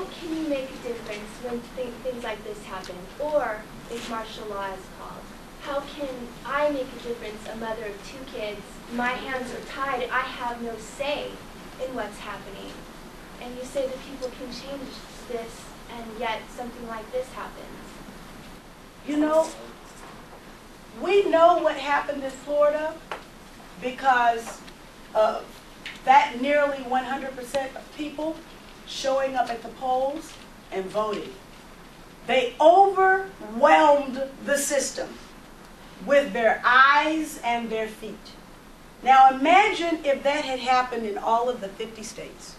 how can you make a difference when things like this happen, or if martial law is called? How can I make a difference, a mother of 2 kids, my hands are tied, I have no say in what's happening? And you say that people can change this, and yet something like this happens. You know, we know what happened in Florida because of that nearly 100% of people showing up at the polls and voting. They overwhelmed the system with their eyes and their feet. Now imagine if that had happened in all of the 50 states.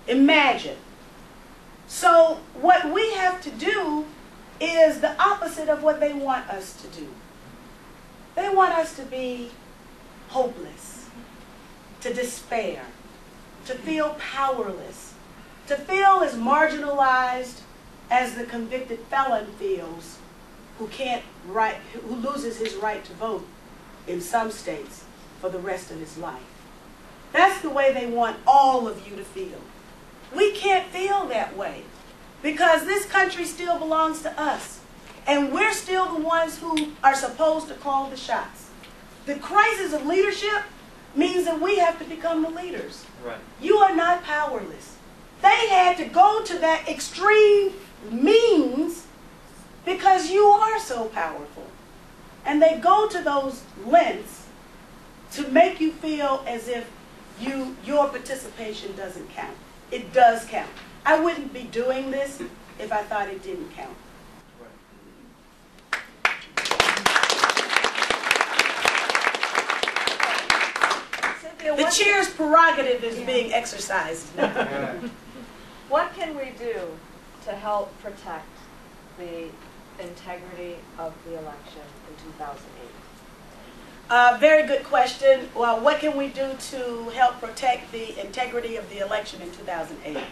Imagine. So what we have to do is the opposite of what they want us to do. They want us to be hopeless, to despair, to feel powerless, to feel as marginalized as the convicted felon feels who loses his right to vote in some states for the rest of his life. That's the way they want all of you to feel. We can't feel that way because this country still belongs to us, and we're still the ones who are supposed to call the shots. The crisis of leadership means that we have to become the leaders. Right. You are not powerless. They had to go to that extreme means because you are so powerful. And they go to those lengths to make you feel as if your participation doesn't count. It does count. I wouldn't be doing this if I thought it didn't count. The chair's prerogative is being exercised now. What can we do to help protect the integrity of the election in 2008? Very good question. Well, what can we do to help protect the integrity of the election in 2008?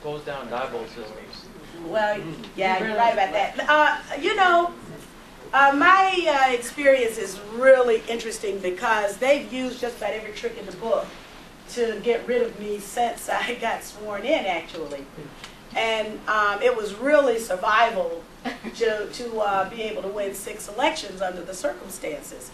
Close down Diebold systems. Well, yeah, you're right about that. You know, my experience is really interesting because they've used just about every trick in the book to get rid of me since I got sworn in, actually. And it was really survival to be able to win 6 elections under the circumstances.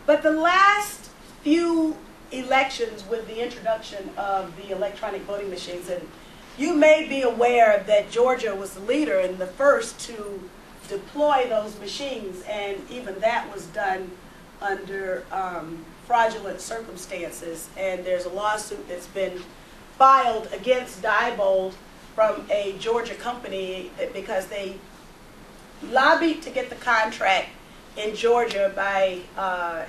But the last few elections with the introduction of the electronic voting machines, and you may be aware that Georgia was the leader and the first to deploy those machines, and even that was done under fraudulent circumstances. And there's a lawsuit that's been filed against Diebold from a Georgia company because they lobbied to get the contract in Georgia by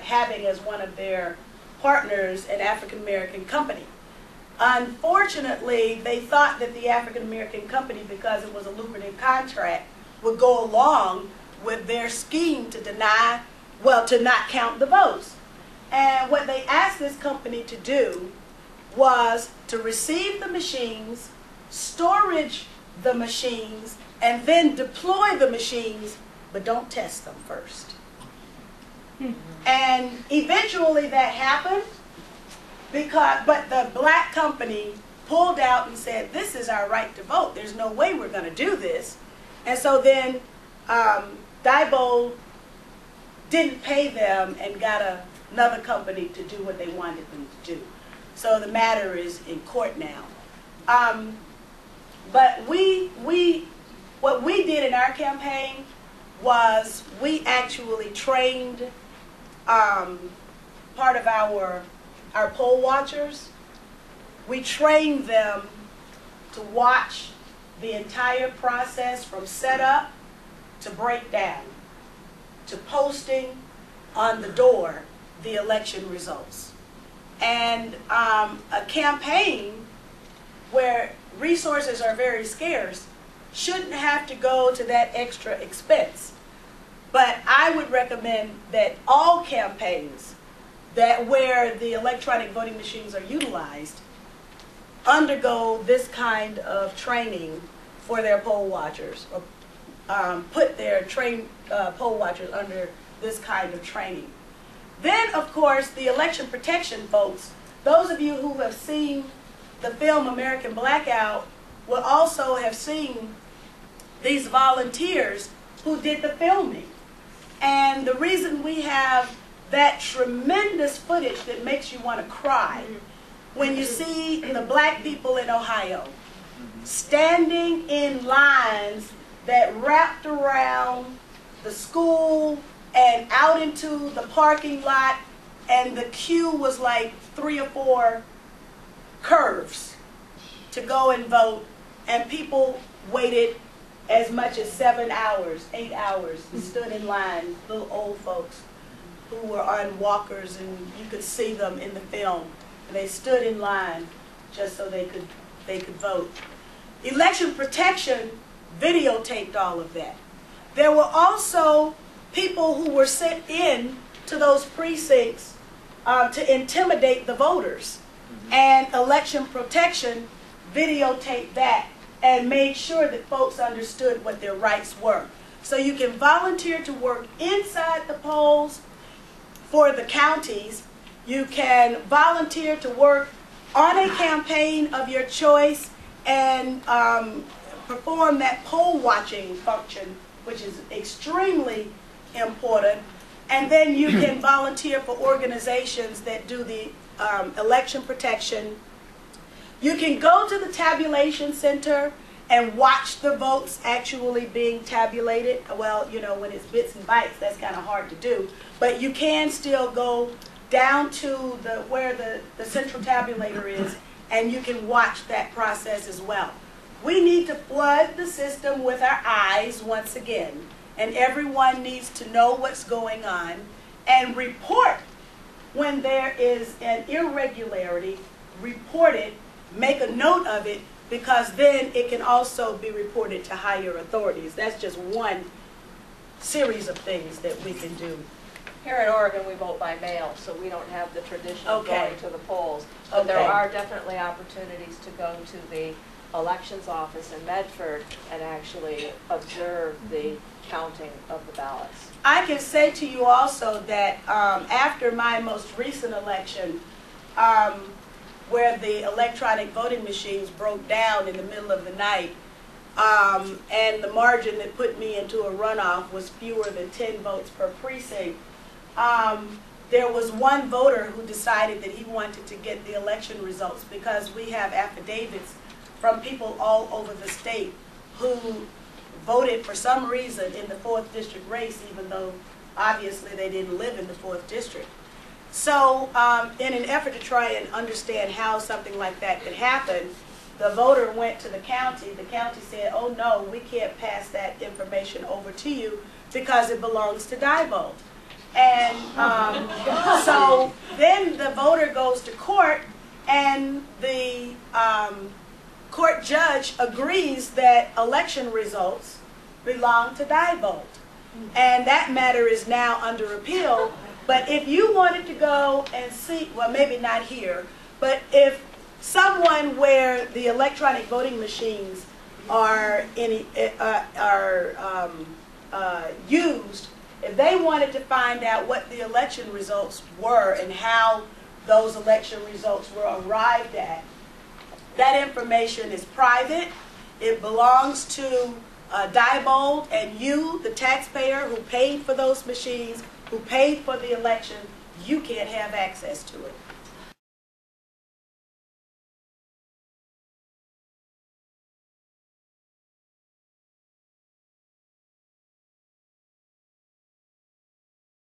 having as one of their partners an African-American company. Unfortunately, they thought that the African-American company, because it was a lucrative contract, would go along with their scheme to deny, well, to not count the votes. And what they asked this company to do was to receive the machines, storage the machines, and then deploy the machines, but don't test them first. And eventually that happened, but the black company pulled out and said, this is our right to vote. There's no way we're going to do this. And so then Diebold didn't pay them and got another company to do what they wanted them to do. So the matter is in court now. But what we did in our campaign was we actually trained part of our poll watchers. We trained them to watch the entire process from setup to breakdown to posting on the door the election results. And a campaign where resources are very scarce shouldn't have to go to that extra expense. But I would recommend that all campaigns where the electronic voting machines are utilized undergo this kind of training for their poll watchers, or put their trained poll watchers under this kind of training. Then, of course, the election protection folks, those of you who have seen the film American Blackout will also have seen these volunteers who did the filming. And the reason we have that tremendous footage that makes you want to cry when you see the black people in Ohio standing in lines that wrapped around the school and out into the parking lot, and the queue was like 3 or 4 curves to go and vote, and people waited as much as 7 hours, 8 hours, and stood in line, little old folks who were on walkers, and you could see them in the film. And they stood in line just so they could vote. Election protection videotaped all of that. There were also people who were sent in to those precincts to intimidate the voters. And election protection videotaped that and made sure that folks understood what their rights were. So you can volunteer to work inside the polls for the counties. You can volunteer to work on a campaign of your choice and perform that poll watching function, which is extremely important. And then you can volunteer for organizations that do the election protection. You can go to the tabulation center and watch the votes actually being tabulated. Well, you know, when it's bits and bytes, that's kind of hard to do. But you can still go down to where the central tabulator is, and you can watch that process as well. We need to flood the system with our eyes once again, and everyone needs to know what's going on and report when there is an irregularity. Report it, make a note of it, because then it can also be reported to higher authorities. That's just one series of things that we can do. Here in Oregon, we vote by mail, so we don't have the tradition of going to the polls. But there Okay. are definitely opportunities to go to the elections office in Medford and actually observe the counting of the ballots. I can say to you also that after my most recent election, where the electronic voting machines broke down in the middle of the night, and the margin that put me into a runoff was fewer than 10 votes per precinct, there was one voter who decided that he wanted to get the election results, because we have affidavits from people all over the state who voted for some reason in the 4th district race, even though obviously they didn't live in the 4th district. So in an effort to try and understand how something like that could happen, the voter went to the county. The county said, oh no, we can't pass that information over to you because it belongs to Diebold. And so then the voter goes to court, and the court judge agrees that election results belong to Diebold. And that matter is now under appeal. But if you wanted to go and see, well, maybe not here, but if someone where the electronic voting machines are used, if they wanted to find out what the election results were and how those election results were arrived at, that information is private. It belongs to Diebold, and you, the taxpayer who paid for those machines, who paid for the election, you can't have access to it.